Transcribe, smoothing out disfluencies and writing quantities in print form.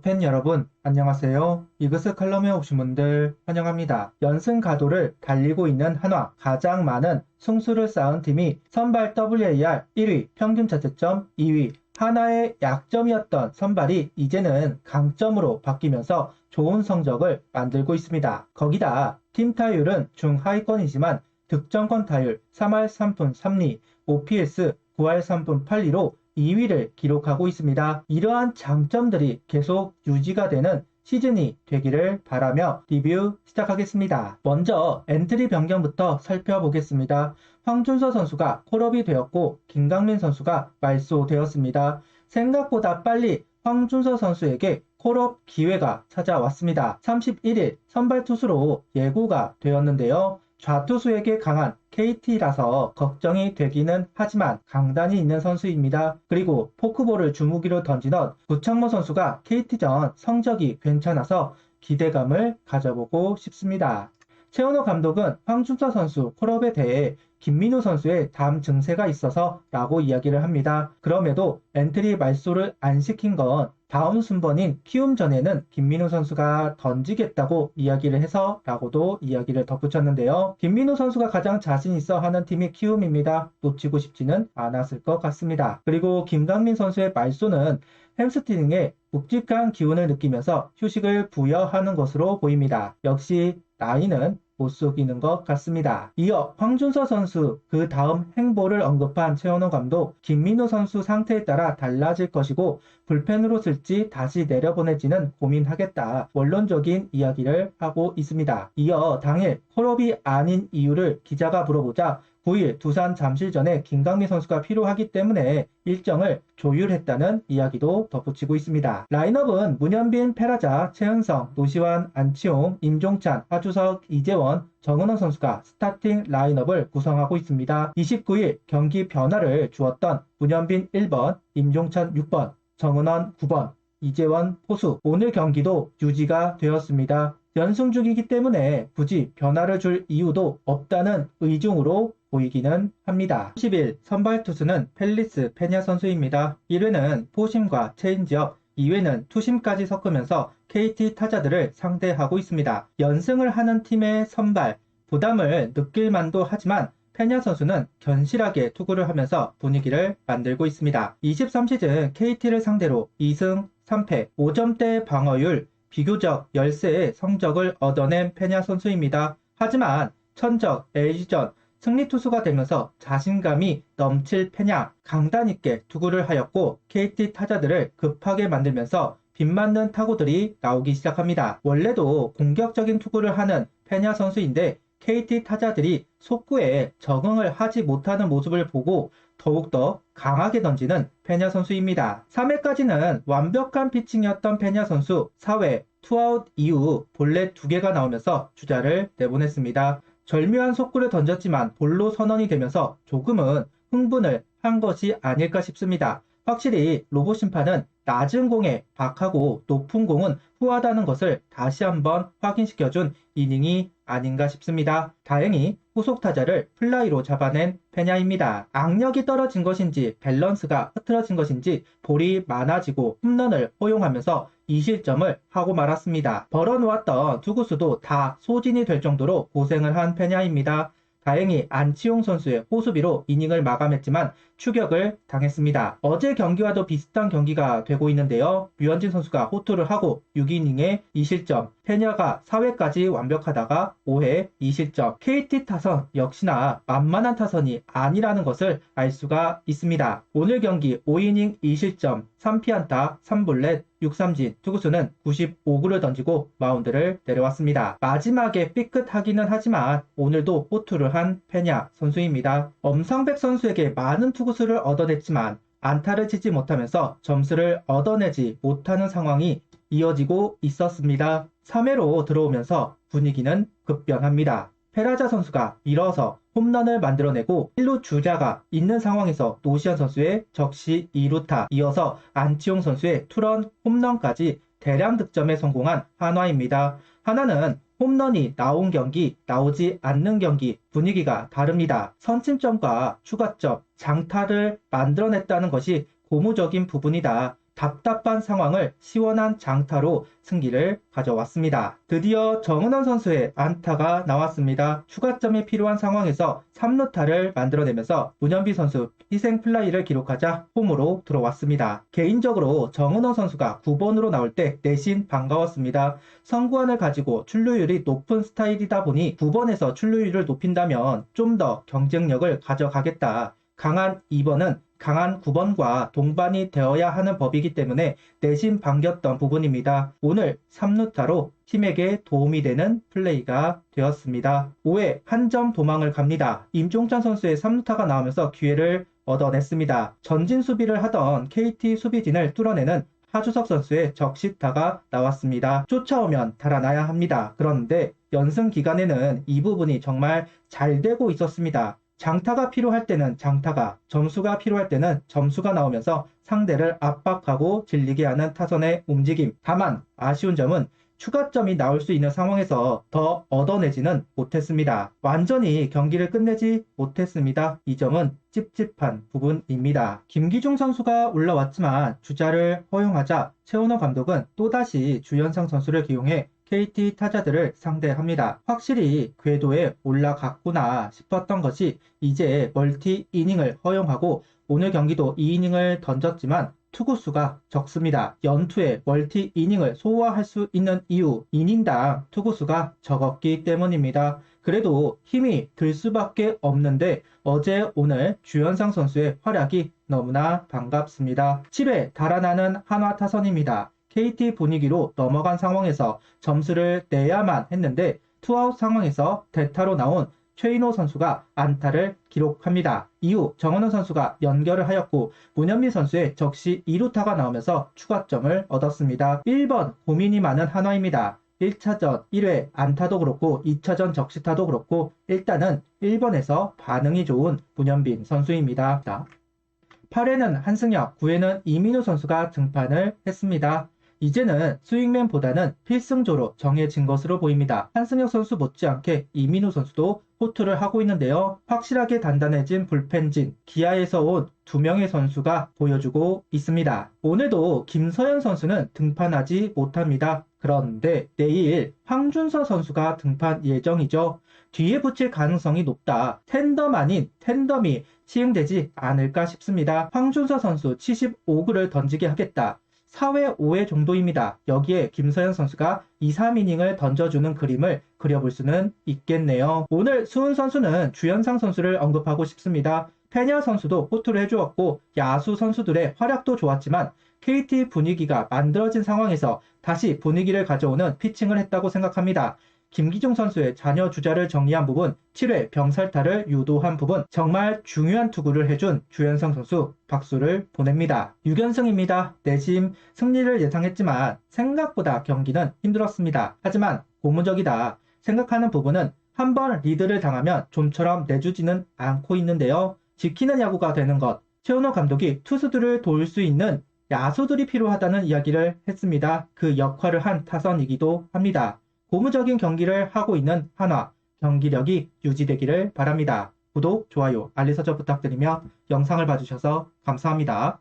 팬 여러분, 안녕하세요. 이그스 칼럼에 오신 분들 환영합니다. 연승 가도를 달리고 있는 한화, 가장 많은 승수를 쌓은 팀이 선발 WAR 1위, 평균 자책점 2위, 하나의 약점이었던 선발이 이제는 강점으로 바뀌면서 좋은 성적을 만들고 있습니다. 거기다 팀 타율은 중하위권이지만 득점권 타율 3할 3푼 3리, OPS 9할 3푼 8리로 2위를 기록하고 있습니다. 이러한 장점들이 계속 유지가 되는 시즌이 되기를 바라며 리뷰 시작하겠습니다. 먼저 엔트리 변경부터 살펴보겠습니다. 황준서 선수가 콜업이 되었고 김강민 선수가 말소되었습니다. 생각보다 빨리 황준서 선수에게 콜업 기회가 찾아왔습니다. 31일 선발 투수로 예고가 되었는데요. 좌투수에게 강한 KT라서 걱정이 되기는 하지만 강단이 있는 선수입니다. 그리고 포크볼을 주무기로 던지던 구창모 선수가 KT전 성적이 괜찮아서 기대감을 가져보고 싶습니다. 최은호 감독은 황준서 선수 콜업에 대해 김민우 선수의 다음 증세가 있어서 라고 이야기를 합니다. 그럼에도 엔트리 말소를 안 시킨 건 다음 순번인 키움전에는 김민우 선수가 던지겠다고 이야기를 해서 라고도 이야기를 덧붙였는데요. 김민우 선수가 가장 자신 있어 하는 팀이 키움입니다. 놓치고 싶지는 않았을 것 같습니다. 그리고 김강민 선수의 말소는 햄스트링에 묵직한 기운을 느끼면서 휴식을 부여하는 것으로 보입니다. 역시 나이는 못 속이는 것 같습니다. 이어 황준서 선수 그 다음 행보를 언급한 최원호 감독, 김민우 선수 상태에 따라 달라질 것이고 불펜으로 쓸지 다시 내려보낼지는 고민하겠다. 원론적인 이야기를 하고 있습니다. 이어 당일 콜업이 아닌 이유를 기자가 물어보자 9일 두산 잠실전에 김강민 선수가 필요하기 때문에 일정을 조율했다는 이야기도 덧붙이고 있습니다. 라인업은 문현빈, 페라자, 최은성, 노시환, 안치홍, 임종찬, 하주석, 이재원, 정은원 선수가 스타팅 라인업을 구성하고 있습니다. 29일 경기 변화를 주었던 문현빈 1번, 임종찬 6번, 정은원 9번, 이재원 포수. 오늘 경기도 유지가 되었습니다. 연승 중이기 때문에 굳이 변화를 줄 이유도 없다는 의중으로 보이기는 합니다. 30일 선발 투수는 펠리스 페냐 선수입니다. 1회는 포심과 체인지업, 2회는 투심까지 섞으면서 KT 타자들을 상대하고 있습니다. 연승을 하는 팀의 선발, 부담을 느낄 만도 하지만 페냐 선수는 견실하게 투구를 하면서 분위기를 만들고 있습니다. 23시즌 KT를 상대로 2승 3패, 5점대 방어율, 비교적 열세의 성적을 얻어낸 페냐 선수입니다. 하지만 천적 LG전 승리 투수가 되면서 자신감이 넘칠 페냐 강단 있게 투구를 하였고 KT 타자들을 급하게 만들면서 빗맞는 타구들이 나오기 시작합니다. 원래도 공격적인 투구를 하는 페냐 선수인데 KT 타자들이 속구에 적응을 하지 못하는 모습을 보고 더욱더 강하게 던지는 페냐 선수입니다. 3회까지는 완벽한 피칭이었던 페냐 선수 4회 투아웃 이후 볼넷 2개가 나오면서 주자를 내보냈습니다. 절묘한 속구를 던졌지만 볼로 선언이 되면서 조금은 흥분을 한 것이 아닐까 싶습니다. 확실히 로봇 심판은 낮은 공에 박하고 높은 공은 후하다는 것을 다시 한번 확인시켜준 이닝이 아닌가 싶습니다. 다행히 후속 타자를 플라이로 잡아낸 페냐입니다. 악력이 떨어진 것인지 밸런스가 흐트러진 것인지 볼이 많아지고 홈런을 허용하면서 2실점을 하고 말았습니다. 벌어놓았던 투구수도 다 소진이 될 정도로 고생을 한 페냐입니다. 다행히 안치홍 선수의 호수비로 이닝을 마감했지만 추격을 당했습니다. 어제 경기와도 비슷한 경기가 되고 있는데요. 류현진 선수가 호투를 하고 6이닝에 2실점, 페냐가 4회까지 완벽하다가 5회 2실점. KT 타선 역시나 만만한 타선이 아니라는 것을 알 수가 있습니다. 오늘 경기 5이닝 2실점, 3피안타, 3볼넷, 6삼진, 투구수는 95구를 던지고 마운드를 내려왔습니다. 마지막에 삐끗하기는 하지만 오늘도 호투를 한 페냐 선수입니다. 엄상백 선수에게 많은 투구수를 얻어냈지만 안타를 치지 못하면서 점수를 얻어내지 못하는 상황이 이어지고 있었습니다. 3회로 들어오면서 분위기는 급변합니다. 페라자 선수가 밀어서 홈런을 만들어내고 1루 주자가 있는 상황에서 노시안 선수의 적시 2루타, 이어서 안치홍 선수의 투런 홈런까지 대량 득점에 성공한 한화입니다. 하나는 홈런이 나온 경기, 나오지 않는 경기 분위기가 다릅니다. 선취점과 추가점, 장타를 만들어냈다는 것이 고무적인 부분이다. 답답한 상황을 시원한 장타로 승기를 가져왔습니다. 드디어 정은원 선수의 안타가 나왔습니다. 추가점이 필요한 상황에서 3루타를 만들어내면서 문현비 선수 희생 플라이를 기록하자 홈으로 들어왔습니다. 개인적으로 정은원 선수가 9번으로 나올 때 내심 반가웠습니다. 선구안을 가지고 출루율이 높은 스타일이다 보니 9번에서 출루율을 높인다면 좀 더 경쟁력을 가져가겠다. 강한 2번은 강한 9번과 동반이 되어야 하는 법이기 때문에 내심 반겼던 부분입니다. 오늘 3루타로 팀에게 도움이 되는 플레이가 되었습니다. 5회 한 점 도망을 갑니다. 임종찬 선수의 3루타가 나오면서 기회를 얻어냈습니다. 전진 수비를 하던 KT 수비진을 뚫어내는 하주석 선수의 적시타가 나왔습니다. 쫓아오면 달아나야 합니다. 그런데 연승 기간에는 이 부분이 정말 잘 되고 있었습니다. 장타가 필요할 때는 장타가, 점수가 필요할 때는 점수가 나오면서 상대를 압박하고 질리게 하는 타선의 움직임. 다만 아쉬운 점은 추가점이 나올 수 있는 상황에서 더 얻어내지는 못했습니다. 완전히 경기를 끝내지 못했습니다. 이 점은 찝찝한 부분입니다. 김기중 선수가 올라왔지만 주자를 허용하자 최원호 감독은 또다시 주현상 선수를 기용해 KT 타자들을 상대합니다. 확실히 궤도에 올라갔구나 싶었던 것이 이제 멀티 이닝을 허용하고 오늘 경기도 2이닝을 던졌지만 투구수가 적습니다. 연투에 멀티 이닝을 소화할 수 있는 이유, 이닝당 투구수가 적었기 때문입니다. 그래도 힘이 들 수밖에 없는데 어제 오늘 주현상 선수의 활약이 너무나 반갑습니다. 7회 달아나는 한화 타선입니다. KT 분위기로 넘어간 상황에서 점수를 내야만 했는데 투아웃 상황에서 대타로 나온 최인호 선수가 안타를 기록합니다. 이후 정은원 선수가 연결을 하였고 문현민 선수의 적시 2루타가 나오면서 추가점을 얻었습니다. 1번 고민이 많은 한화입니다. 1차전 1회 안타도 그렇고 2차전 적시타도 그렇고 일단은 1번에서 반응이 좋은 문현빈 선수입니다. 8회는 한승혁, 9회는 이민우 선수가 등판을 했습니다. 이제는 스윙맨보다는 필승조로 정해진 것으로 보입니다. 한승혁 선수 못지않게 이민우 선수도 호투를 하고 있는데요. 확실하게 단단해진 불펜진, 기아에서 온 2명의 선수가 보여주고 있습니다. 오늘도 김서현 선수는 등판하지 못합니다. 그런데 내일 황준서 선수가 등판 예정이죠. 뒤에 붙일 가능성이 높다. 텐덤 아닌 텐덤이 시행되지 않을까 싶습니다. 황준서 선수 75구를 던지게 하겠다. 4회, 5회 정도입니다. 여기에 김서현 선수가 2, 3이닝을 던져주는 그림을 그려볼 수는 있겠네요. 오늘 수훈 선수는 주현상 선수를 언급하고 싶습니다. 페냐 선수도 호투를 해주었고 야수 선수들의 활약도 좋았지만 KT 분위기가 만들어진 상황에서 다시 분위기를 가져오는 피칭을 했다고 생각합니다. 김기중 선수의 잔여 주자를 정리한 부분, 7회 병살타를 유도한 부분, 정말 중요한 투구를 해준 주현상 선수 박수를 보냅니다. 6연승입니다. 내심 승리를 예상했지만 생각보다 경기는 힘들었습니다. 하지만 고무적이다 생각하는 부분은 한번 리드를 당하면 좀처럼 내주지는 않고 있는데요. 지키는 야구가 되는 것, 최원호 감독이 투수들을 도울 수 있는 야수들이 필요하다는 이야기를 했습니다. 그 역할을 한 타선이기도 합니다. 고무적인 경기를 하고 있는 한화, 경기력이 유지되기를 바랍니다. 구독, 좋아요, 알림 설정 부탁드리며 영상을 봐주셔서 감사합니다.